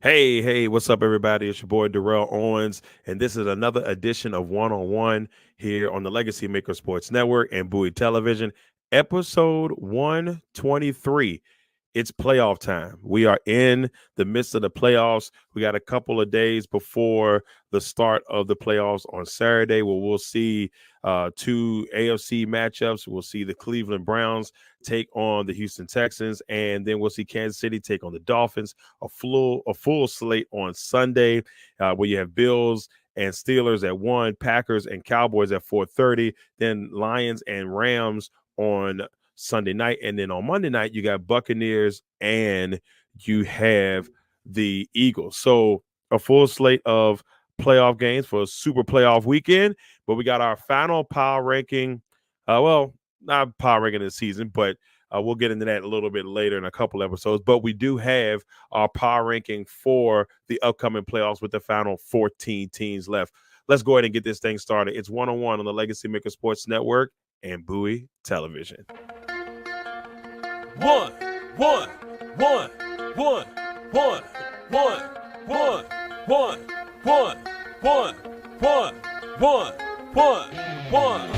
Hey, what's up, everybody? It's your boy Darrell Owens, and this is another edition of One on One here on the Legacy Maker Sports Network and Bowie Television, episode 123. It's playoff time. We are in the midst of the playoffs. We got a couple of days before the start of the playoffs on Saturday, where we'll see two AFC matchups. We'll see the Cleveland Browns take on the Houston Texans, and then we'll see Kansas City take on the Dolphins. A full slate on Sunday, where you have Bills and Steelers at 1, Packers and Cowboys at 4:30, then Lions and Rams on Sunday night, and then on Monday night you got Buccaneers and you have the Eagles. So a full slate of playoff games for a super playoff weekend. But we got our final power ranking. Well, not power ranking this season, but we'll get into that a little bit later in a couple episodes. But we do have our power ranking for the upcoming playoffs with the final 14 teams left. Let's go ahead and get this thing started. It's one-on-one on the Legacy Maker Sports Network and Bowie Television. One, one, one, one, one, one, one, one, one, one, one, one, one.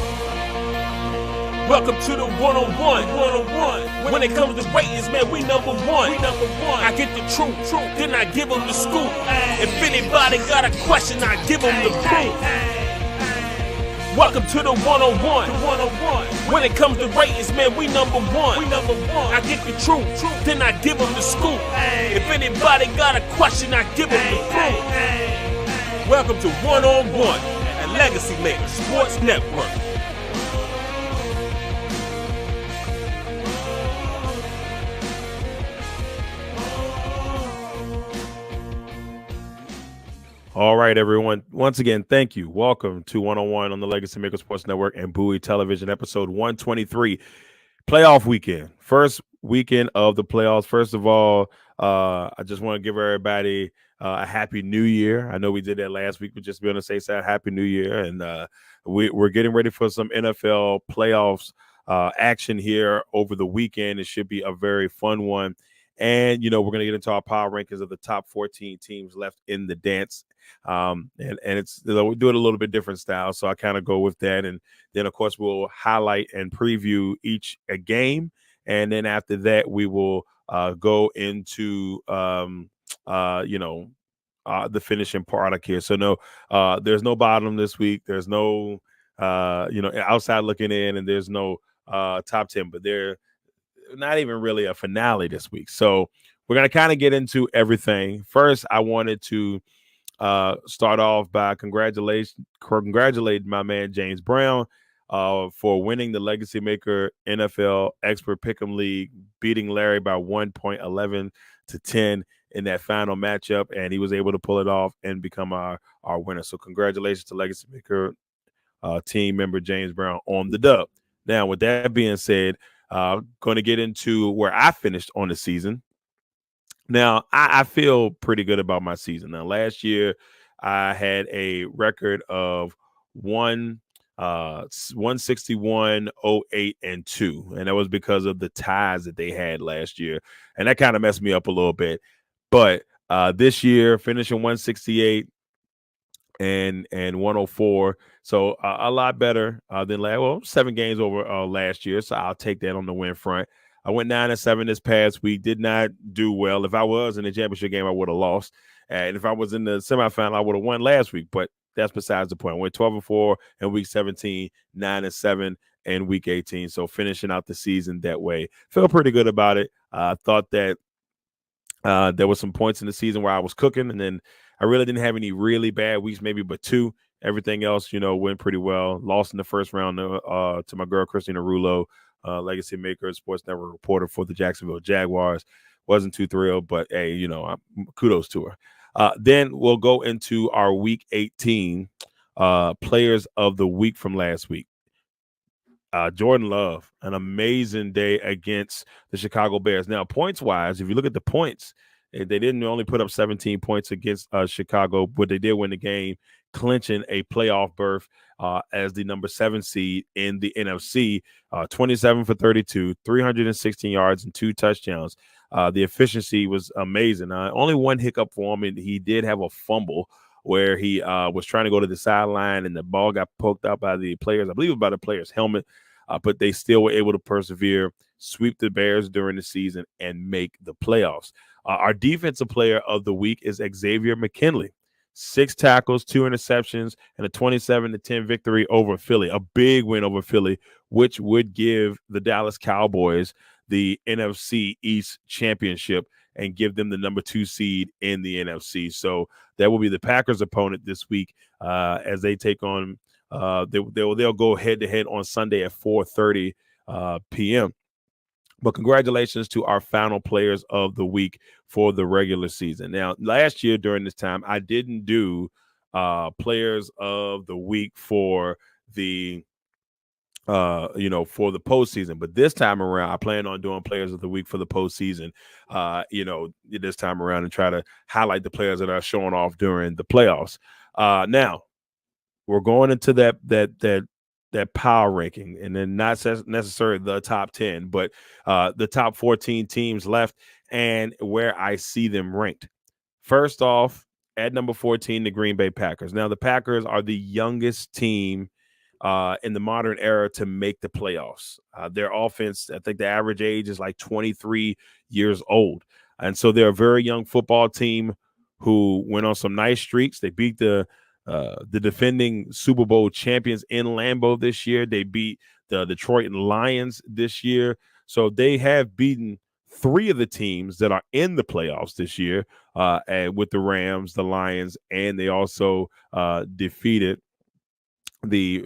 Welcome to the one-on-one. When it comes to ratings, man, we number one. I get the truth, then I give them the scoop. If anybody got a question, I give them the proof. Welcome to the one-on-one. When it comes to ratings, man, we number one. I get the truth, then I give them the scoop. If anybody got a question, I give them the proof. Welcome to One-on-One at Legacy Maker Sports Network. All right, everyone. Once again, thank you. Welcome to One-on-One on the Legacy Maker Sports Network and Bowie Television, episode 123, playoff weekend. First weekend of the playoffs. First of all, I just want to give everybody a happy new year. I know we did that last week, but just be on the safe side, happy new year. And we're getting ready for some NFL playoffs action here over the weekend. It should be a very fun one. And, we're going to get into our power rankings of the top 14 teams left in the dance. And it's, we do it a little bit different style. So I kind of go with that. And then, of course, we'll highlight and preview each a game. And then after that, we will go into, the finishing product here. So no, there's no bottom this week. There's no, outside looking in, and there's no top 10, but they're not even really a finale this week. So we're going to kind of get into everything. First, I wanted to start off by congratulate my man James Brown for winning the Legacy Maker NFL Expert Pick'em League, beating Larry by 1.11 to 10 in that final matchup, and he was able to pull it off and become our winner. So congratulations to Legacy Maker team member James Brown on the dub. Now, with that being said, going to get into where I finished on the season. Now, I feel pretty good about my season. Now, last year, I had a record of 161, 08, and 2. And that was because of the ties that they had last year. And that kind of messed me up a little bit. But this year, finishing 168 and 104. So a lot better than 7 games over last year. So I'll take that on the win front. I went 9-7 this past week. Did not do well. If I was in the championship game, I would have lost. And if I was in the semifinal, I would have won last week. But that's besides the point. I went 12-4 in week 17, 9-7 in week 18. So finishing out the season that way. Feel pretty good about it. I thought that there were some points in the season where I was cooking, and then I really didn't have any really bad weeks, maybe but 2. Everything else, went pretty well. Lost in the first round to my girl, Christina Rulo, Legacy Maker, Sports Network reporter for the Jacksonville Jaguars. Wasn't too thrilled, but hey, kudos to her. Then we'll go into our week 18 players of the week from last week. Jordan Love, an amazing day against the Chicago Bears. Now, points-wise, if you look at the points, they didn't only put up 17 points against Chicago, but they did win the game, clinching a playoff berth as the number 7 seed in the NFC. 27 for 32, 316 yards and 2 touchdowns. The efficiency was amazing. Only one hiccup for him, and he did have a fumble where he was trying to go to the sideline and the ball got poked out by the players. I believe it was by the player's helmet, but they still were able to persevere, sweep the Bears during the season, and make the playoffs. Our defensive player of the week is Xavier McKinley. 6 tackles, 2 interceptions, and a 27-10 victory over Philly. A big win over Philly, which would give the Dallas Cowboys the NFC East championship and give them the number 2 seed in the NFC. So that will be the Packers' opponent this week as they take on. They'll go head to head on Sunday at 4:30 p.m. But congratulations to our final players of the week for the regular season. Now, last year during this time, I didn't do players of the week for the for the postseason. But this time around, I plan on doing players of the week for the postseason, this time around, and try to highlight the players that are showing off during the playoffs. Now, we're going into that power ranking, and then not necessarily the top 10, but the top 14 teams left and where I see them ranked. First off, at number 14, the Green Bay Packers. Now, the Packers are the youngest team in the modern era to make the playoffs. Their offense, I think the average age is like 23 years old. And so they're a very young football team who went on some nice streaks. They beat the defending Super Bowl champions in Lambeau this year. They beat the Detroit Lions this year. So they have beaten 3 of the teams that are in the playoffs this year and with the Rams, the Lions, and they also defeated the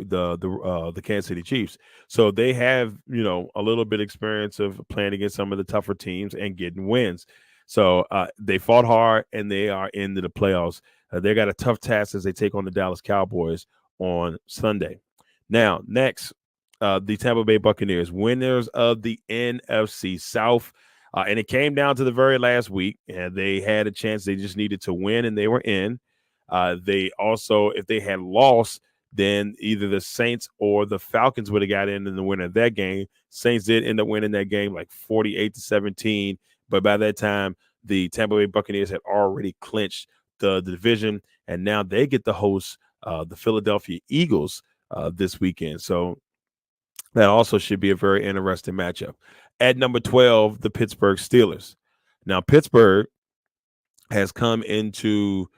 Kansas City Chiefs. So they have, a little bit of experience of playing against some of the tougher teams and getting wins. So they fought hard and they are into the playoffs. They got a tough task as they take on the Dallas Cowboys on Sunday. Now, next, the Tampa Bay Buccaneers, winners of the NFC South. And it came down to the very last week, and they had a chance. They just needed to win, and they were in. They also, if they had lost, then either the Saints or the Falcons would have got in the winner of that game. Saints did end up winning that game like 48-17. But by that time, the Tampa Bay Buccaneers had already clinched the division, and now they get to host the Philadelphia Eagles this weekend. So that also should be a very interesting matchup. At number 12, the Pittsburgh Steelers. Now, Pittsburgh has come into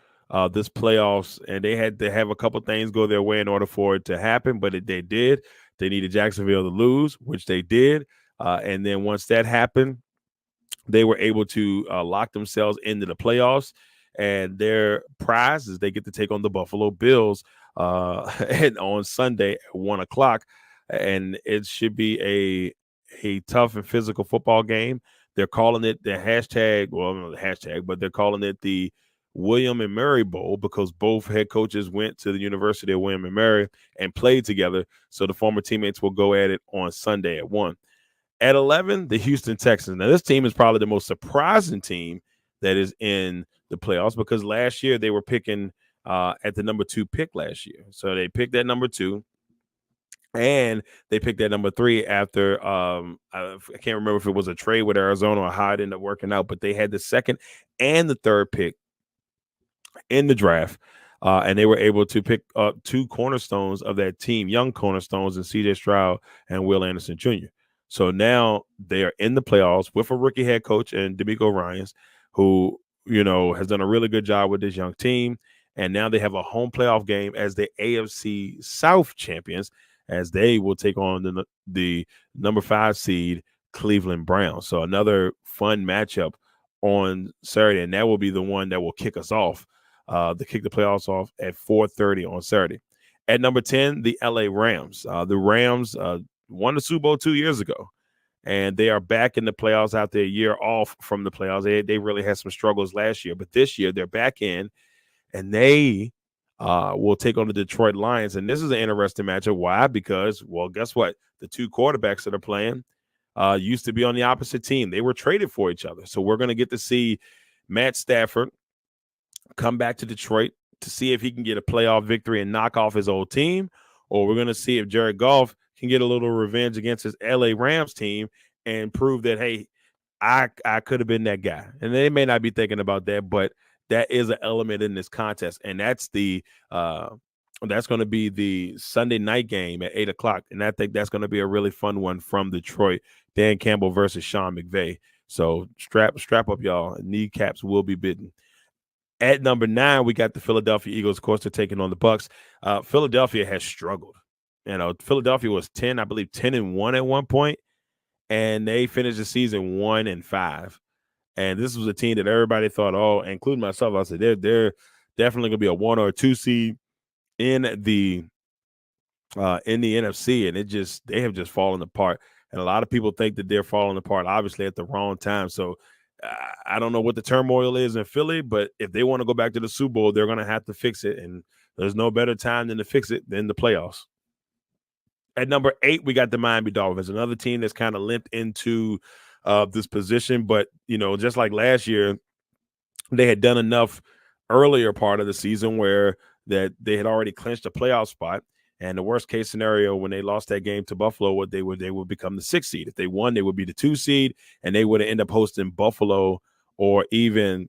this playoffs, and they had to have a couple things go their way in order for it to happen, but they did. They needed Jacksonville to lose, which they did. And then once that happened, they were able to lock themselves into the playoffs. And their prize is they get to take on the Buffalo Bills on Sunday at 1 o'clock. And it should be a tough and physical football game. They're calling it the hashtag, well, not the hashtag, but they're calling it the William and Mary Bowl because both head coaches went to the University of William and Mary and played together. So the former teammates will go at it on Sunday at 1. At 11, the Houston Texans. Now, this team is probably the most surprising team that is in the playoffs because last year they were picking at the number 2 pick last year. So they picked that number 2. And they picked that number 3 after I can't remember if it was a trade with Arizona or how it ended up working out, but they had the 2nd and the 3rd pick in the draft. And they were able to pick up 2 cornerstones of that team, young cornerstones, in C.J. Stroud and Will Anderson Jr. So now they are in the playoffs with a rookie head coach and DeMeco Ryans, who, has done a really good job with this young team. And now they have a home playoff game as the AFC South champions, as they will take on the number 5 seed Cleveland Browns. So another fun matchup on Saturday, and that will be the one that will kick us off, to kick the playoffs off at 4:30 on Saturday. At number 10, the LA Rams. The Rams won the Super Bowl 2 years ago, and they are back in the playoffs after a year off from the playoffs. They really had some struggles last year, but this year they're back in, and they will take on the Detroit Lions. And this is an interesting matchup. Why? Because, well, guess what? The 2 quarterbacks that are playing used to be on the opposite team. They were traded for each other. So we're going to get to see Matt Stafford come back to Detroit to see if he can get a playoff victory and knock off his old team, or we're going to see if Jared Goff can get a little revenge against his LA Rams team and prove that, hey, I could have been that guy. And they may not be thinking about that, but that is an element in this contest. And that's going to be the Sunday night game at 8:00. And I think that's going to be a really fun one from Detroit. Dan Campbell versus Sean McVay. So strap up, y'all. Kneecaps will be bitten. At number 9, we got the Philadelphia Eagles. Of course, they're taking on the Bucks. Philadelphia has struggled. Philadelphia was 10-1 at one point, and they finished the season 1-5. And this was a team that everybody thought, including myself, I said they're definitely going to be a 1 or 2 seed in the NFC, and they have just fallen apart. And a lot of people think that they're falling apart, obviously, at the wrong time. So I don't know what the turmoil is in Philly, but if they want to go back to the Super Bowl, they're going to have to fix it. And there's no better time than to fix it than the playoffs. At number 8, we got the Miami Dolphins, another team that's kind of limped into this position. But, just like last year, they had done enough earlier part of the season where that they had already clinched a playoff spot. And the worst case scenario, when they lost that game to Buffalo, they would become the 6th seed. If they won, they would be the 2 seed, and they would end up hosting Buffalo, or even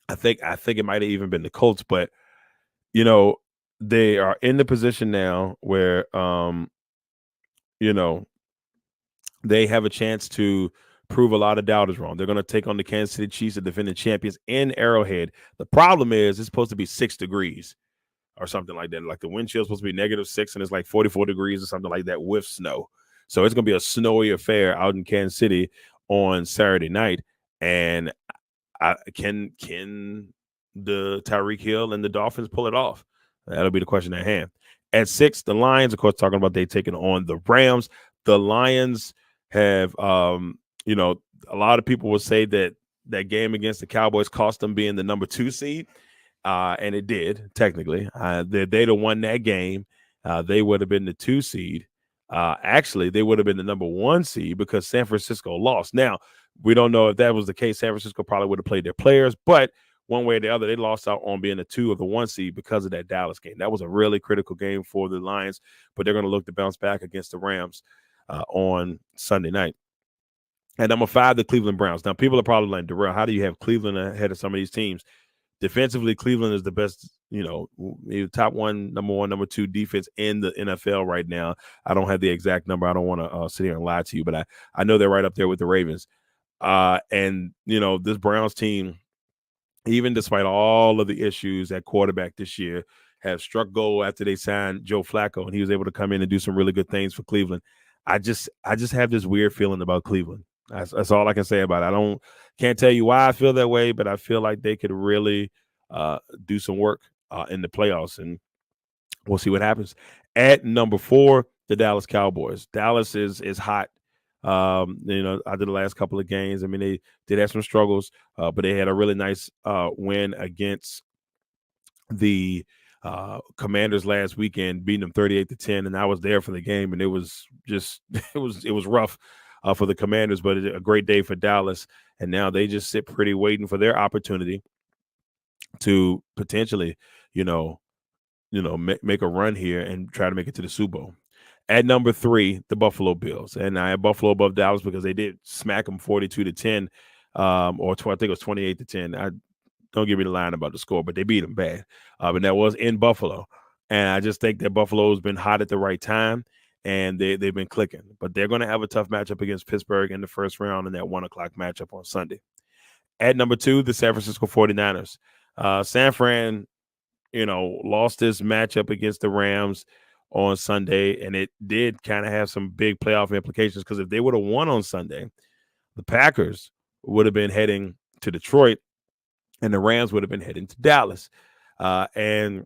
I think it might have even been the Colts. But they are in the position now where they have a chance to prove a lot of doubters wrong. They're going to take on the Kansas City Chiefs, the defending champions, in Arrowhead. The problem is it's supposed to be 6 degrees. Or something like that. Like the wind chill is supposed to be -6, and it's like 44 degrees or something like that with snow. So it's going to be a snowy affair out in Kansas City on Saturday night. And can the Tyreek Hill and the Dolphins pull it off? That'll be the question at hand. At 6, the Lions, of course, talking about they taking on the Rams. The Lions have, a lot of people will say that game against the Cowboys cost them being the number 2 seed. And it did, technically. They'd have won that game. They would have been the 2 seed. Actually, they would have been the number 1 seed because San Francisco lost. Now, we don't know if that was the case. San Francisco probably would have played their players, but one way or the other, they lost out on being the 2 of the 1 seed because of that Dallas game. That was a really critical game for the Lions, but they're going to look to bounce back against the Rams on Sunday night. At number 5, the Cleveland Browns. Now, people are probably like, Darrell, how do you have Cleveland ahead of some of these teams? Defensively, Cleveland is the best, top 1, number 1, number 2 defense in the NFL right now. I don't have the exact number. I don't want to sit here and lie to you, but I know they're right up there with the Ravens. And this Browns team, even despite all of the issues at quarterback this year, have struck gold after they signed Joe Flacco, and he was able to come in and do some really good things for Cleveland. I just have this weird feeling about Cleveland. That's all I can say about it. Can't tell you why I feel that way, but I feel like they could really do some work in the playoffs, and we'll see what happens. At number 4, the Dallas Cowboys. Dallas is hot. I did the last couple of games. I mean, they did have some struggles, but they had a really nice win against the Commanders last weekend, beating them 38-10, and I was there for the game, and it was just it was rough for the Commanders, but a great day for Dallas. And now they just sit pretty waiting for their opportunity to potentially, make a run here and try to make it to the Super Bowl. At number 3, the Buffalo Bills. And I have Buffalo above Dallas because they did smack them 42-10, I think it was 28-10. Don't give me the line about the score, but they beat them bad. But that was in Buffalo. And I just think that Buffalo's been hot at the right time, and they've been clicking. But they're going to have a tough matchup against Pittsburgh in the first round in that 1:00 matchup on Sunday. At number 2, the San Francisco 49ers. San Fran, lost this matchup against the Rams on Sunday, and it did kind of have some big playoff implications because if they would have won on Sunday, the Packers would have been heading to Detroit, and the Rams would have been heading to Dallas. And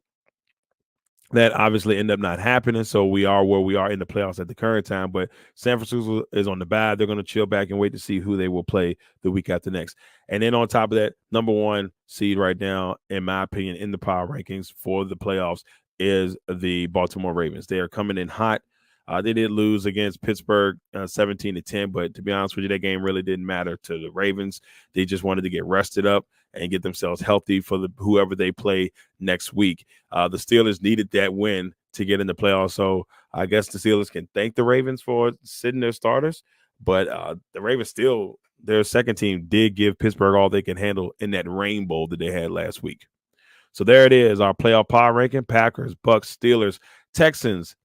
that obviously ended up not happening, so we are where we are in the playoffs at the current time. But San Francisco is on the bye. They're going to chill back and wait to see who they will play the week after next. And then on top of that, number 1 seed right now, in my opinion, in the power rankings for the playoffs is the Baltimore Ravens. They are coming in hot. They did lose against Pittsburgh 17-10, but to be honest with you, that game really didn't matter to the Ravens. They just wanted to get rested up and get themselves healthy for whoever they play next week. The Steelers needed that win to get in the playoffs, so I guess the Steelers can thank the Ravens for sitting their starters. But the Ravens still, their second team did give Pittsburgh all they can handle in that rainbow that they had last week. So there it is, our playoff power ranking: Packers, Bucks, Steelers, Texans,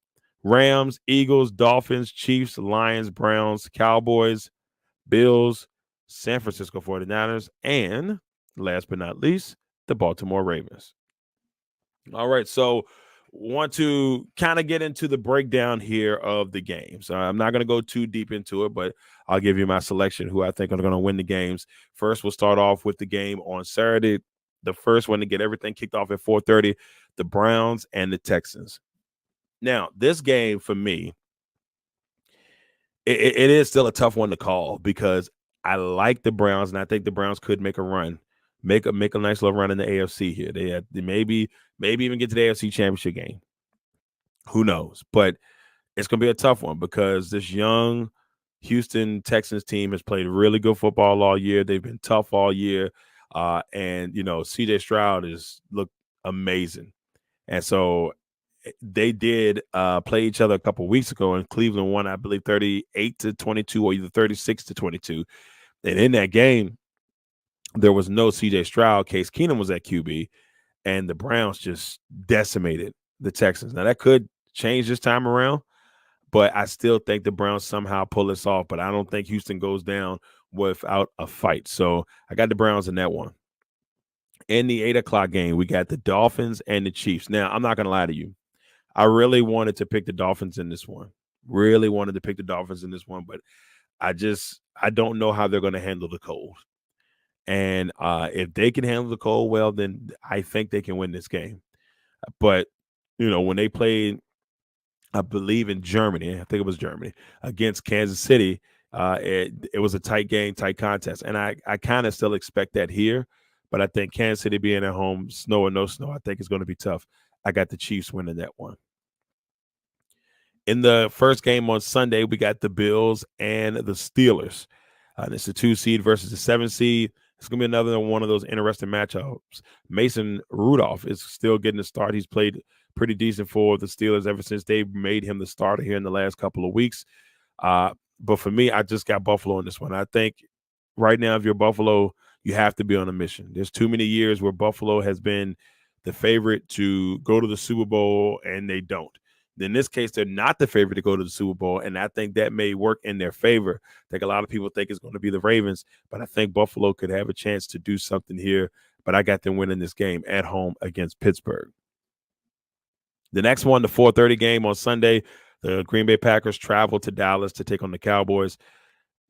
Rams, Eagles, Dolphins, Chiefs, Lions, Browns, Cowboys, Bills, San Francisco 49ers, and last but not least, the Baltimore Ravens. All right, so want to kind of get into the breakdown here of the games. I'm not going to go too deep into it, but I'll give you my selection who I think are going to win the games. First, we'll start off with the game on Saturday. The first one to get everything kicked off at 4:30, the Browns and the Texans. Now, this game for me, it is still a tough one to call because I like the Browns, and I think the Browns could make a run, make a nice little run in the AFC here. They maybe even get to the AFC Championship game. Who knows? But it's going to be a tough one because this young Houston Texans team has played really good football all year. They've been tough all year. And, C.J. Stroud has looked amazing. And so they did play each other a couple weeks ago, and Cleveland won, I believe, 38-22 or either 36-22. And in that game, there was no C.J. Stroud. Case Keenum was at QB, and the Browns just decimated the Texans. Now, that could change this time around, but I still think the Browns somehow pull this off. But I don't think Houston goes down without a fight. So I got the Browns in that one. In the 8 o'clock game, we got the Dolphins and the Chiefs. Now, I'm not going to lie to you. I really wanted to pick the Dolphins in this one. But I don't know how they're going to handle the cold. And if they can handle the cold well, then I think they can win this game. But, when they played, I believe in Germany, I think it was Germany, against Kansas City, it was a tight game, tight contest. And I kind of still expect that here. But I think Kansas City being at home, snow or no snow, I think it's going to be tough. I got the Chiefs winning that one. In the first game on Sunday, we got the Bills and the Steelers. It's the 2 seed versus the 7 seed. It's going to be another one of those interesting matchups. Mason Rudolph is still getting the start. He's played pretty decent for the Steelers ever since they made him the starter here in the last couple of weeks. But for me, I just got Buffalo in this one. I think right now, if you're Buffalo, you have to be on a mission. There's too many years where Buffalo has been the favorite to go to the Super Bowl, and they don't. In this case, they're not the favorite to go to the Super Bowl, and I think that may work in their favor. I think a lot of people think it's going to be the Ravens, but I think Buffalo could have a chance to do something here. But I got them winning this game at home against Pittsburgh. The next one, the 4:30 game on Sunday, the Green Bay Packers travel to Dallas to take on the Cowboys.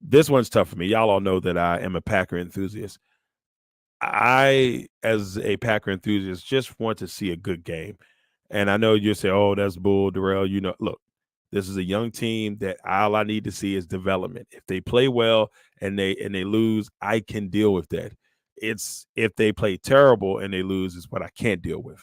This one's tough for me. Y'all all know that I am a Packer enthusiast. I, as a Packer enthusiast, just want to see a good game. And I know you'll say, oh, that's bull, Darrell. Look, this is a young team that all I need to see is development. If they play well and they lose, I can deal with that. It's if they play terrible and they lose is what I can't deal with.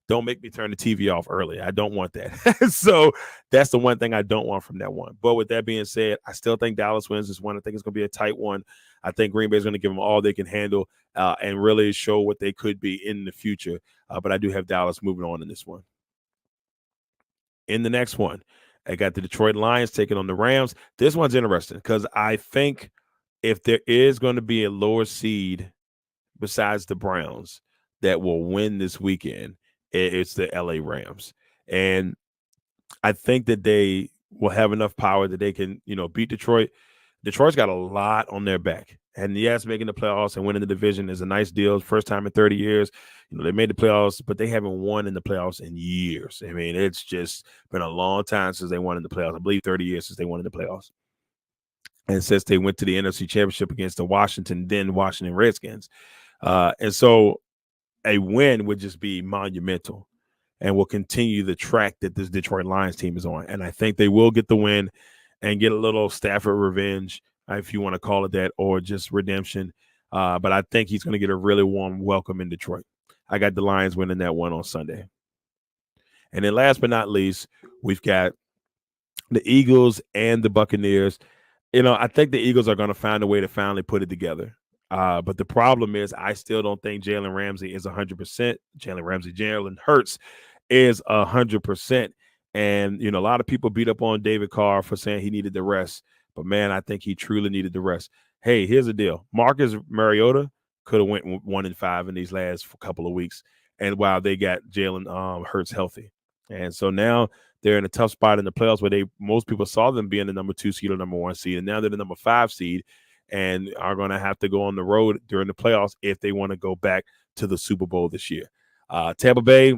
Don't make me turn the TV off early. I don't want that. So that's the one thing I don't want from that one. But with that being said, I still think Dallas wins this one. I think it's going to be a tight one. I think Green Bay is going to give them all they can handle and really show what they could be in the future. But I do have Dallas moving on in this one. In the next one, I got the Detroit Lions taking on the Rams. This one's interesting because I think if there is going to be a lower seed besides the Browns that will win this weekend, it's the LA Rams. And I think that they will have enough power that they can, beat Detroit. Detroit's got a lot on their back. And yes, making the playoffs and winning the division is a nice deal. First time in 30 years. They made the playoffs, but they haven't won in the playoffs in years. I mean, it's just been a long time since they won in the playoffs. I believe 30 years since they won in the playoffs. And since they went to the NFC Championship against the Washington Redskins. And so a win would just be monumental and will continue the track that this Detroit Lions team is on. And I think they will get the win and get a little Stafford revenge, if you want to call it that, or just redemption. But I think he's going to get a really warm welcome in Detroit. I got the Lions winning that one on Sunday. And then last but not least, we've got the Eagles and the Buccaneers. I think the Eagles are going to find a way to finally put it together. But the problem is I still don't think Jalen Ramsey is 100%. Jalen Hurts is 100%. And, a lot of people beat up on David Carr for saying he needed the rest. But, man, I think he truly needed the rest. Hey, here's the deal. Marcus Mariota could have went 1-5 in these last couple of weeks, and while they got Jalen Hurts healthy. And so now they're in a tough spot in the playoffs where most people saw them being the number 2 seed or number 1 seed, and now they're the number 5 seed and are going to have to go on the road during the playoffs if they want to go back to the Super Bowl this year. Tampa Bay,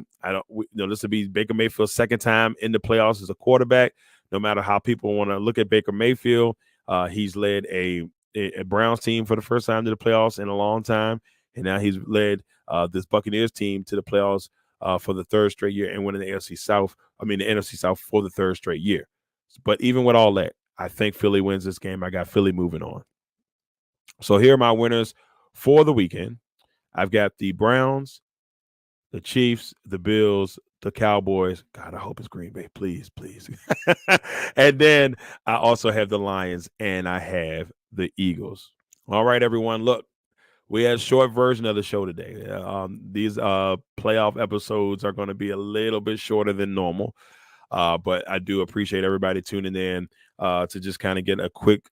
this will be Baker Mayfield's second time in the playoffs as a quarterback. No matter how people want to look at Baker Mayfield, he's led a Browns team for the first time to the playoffs in a long time, and now he's led this Buccaneers team to the playoffs for the third straight year and winning the NFC South for the third straight year. But even with all that, I think Philly wins this game. I got Philly moving on. So here are my winners for the weekend. I've got the Browns, the Chiefs, the Bills, the Cowboys. God, I hope it's Green Bay. Please, please. And then I also have the Lions and I have the Eagles. All right, everyone. Look, we had a short version of the show today. These playoff episodes are going to be a little bit shorter than normal. But I do appreciate everybody tuning in to just kind of get a quick,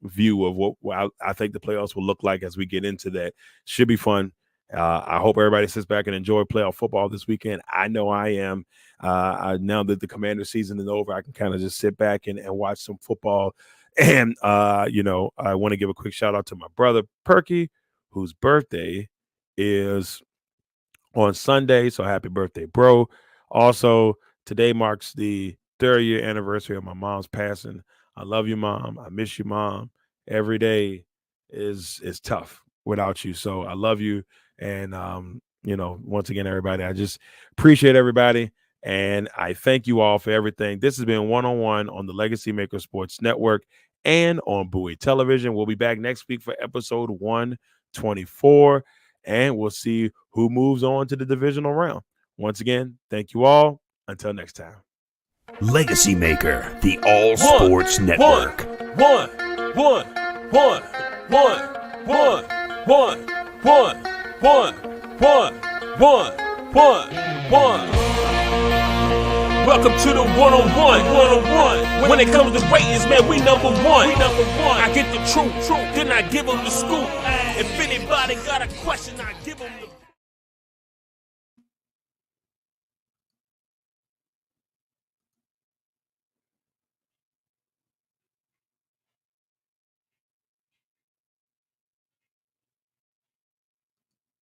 view of what I think the playoffs will look like as we get into that. Should be fun. I hope everybody sits back and enjoy playoff football this weekend. I know I am. Now that the Commander season is over, I can kind of just sit back and watch some football. And, I want to give a quick shout out to my brother, Perky, whose birthday is on Sunday. So happy birthday, bro. Also, today marks the 3rd-year anniversary of my mom's passing. I love you, Mom. I miss you, Mom. Every day is tough without you. So I love you. And, once again, everybody, I just appreciate everybody. And I thank you all for everything. This has been One-on-One on the Legacy Maker Sports Network and on Bowie Television. We'll be back next week for episode 124, and we'll see who moves on to the divisional round. Once again, thank you all. Until next time. Legacy Maker, the All Sports Network. Welcome to the one-on-one. When it comes to ratings, man, we number one. I get the truth, then I give them the scoop. If anybody got a question, I give them the